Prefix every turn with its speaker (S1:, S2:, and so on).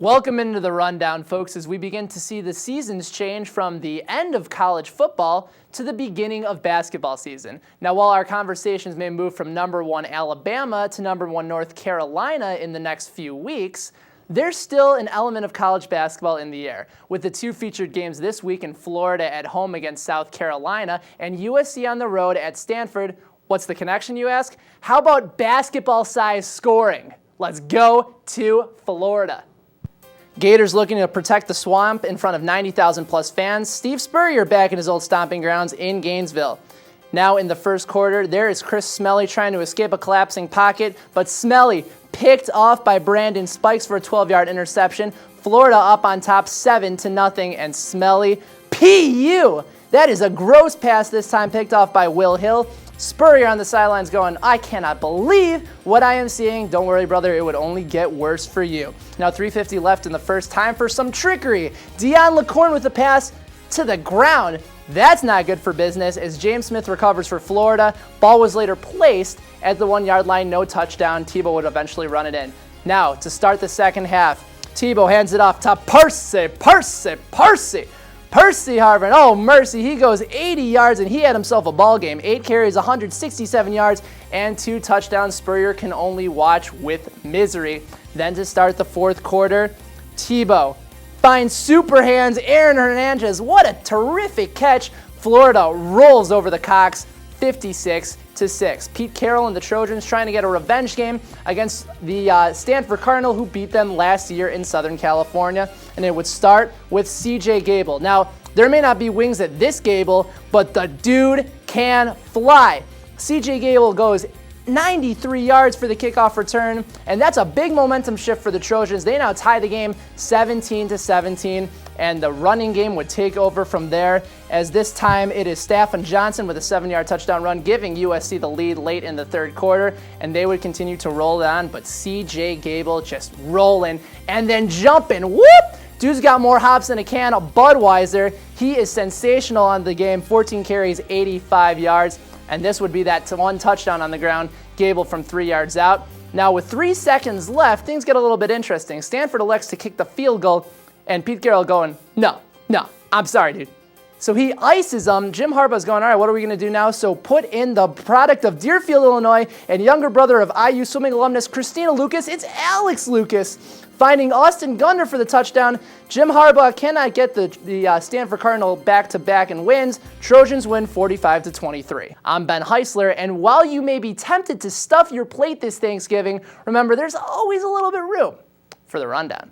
S1: Welcome into the rundown, folks, as we begin to see the seasons change from the end of college football to the beginning of basketball season. Now, while our conversations may move from #1 Alabama to #1 North Carolina in the next few weeks, there's still an element of college basketball in the air, with the two featured games this week in Florida at home against South Carolina and USC on the road at Stanford. What's the connection, you ask? How about basketball-sized scoring? Let's go to Florida. Gators looking to protect the swamp in front of 90,000 plus fans. Steve Spurrier back in his old stomping grounds in Gainesville. Now in the first quarter, there is Chris Smelly trying to escape a collapsing pocket, but Smelly picked off by Brandon Spikes for a 12-yard interception. Florida up on top 7-0, and Smelly, PU! That is a gross pass this time, picked off by Will Hill. Spurrier on the sidelines going, I cannot believe what I am seeing. Don't worry, brother, it would only get worse for you. Now 3:50 left in the first, time for some trickery. Dion LaCorn with a pass to the ground. That's not good for business as James Smith recovers for Florida. Ball was later placed at the 1-yard line, no touchdown. Tebow would eventually run it in. Now to start the second half, Tebow hands it off to Percy Harvin. Oh, mercy. He goes 80 yards, and he had himself a ball game. 8 carries, 167 yards, and 2 touchdowns. Spurrier can only watch with misery. Then to start the fourth quarter, Tebow finds super hands Aaron Hernandez. What a terrific catch. Florida rolls over the Cocks 56-6. Pete Carroll and the Trojans trying to get a revenge game against the Stanford Cardinal, who beat them last year in Southern California. And it would start with C.J. Gable. Now, there may not be wings at this Gable, but the dude can fly. C.J. Gable goes 93 yards for the kickoff return, and that's a big momentum shift for the Trojans. They now tie the game 17-17, and the running game would take over from there, as this time it is Stafford Johnson with a 7-yard touchdown run, giving USC the lead late in the third quarter, and they would continue to roll it on, but C.J. Gable just rolling and then jumping. Whoop! Dude's got more hops than a can of Budweiser. He is sensational on the game, 14 carries, 85 yards. And this would be that one touchdown on the ground, Gable from 3 yards out. Now with 3 seconds left, things get a little bit interesting. Stanford elects to kick the field goal, and Pete Carroll going, no, I'm sorry, dude. So he ices them. Jim Harbaugh's going, all right, what are we going to do now? So put in the product of Deerfield, Illinois, and younger brother of IU swimming alumnus Christina Lucas. It's Alex Lucas finding Austin Gunter for the touchdown. Jim Harbaugh cannot get the Stanford Cardinal back-to-back and wins. Trojans win 45-23. I'm Ben Heisler, and while you may be tempted to stuff your plate this Thanksgiving, remember there's always a little bit of room for the rundown.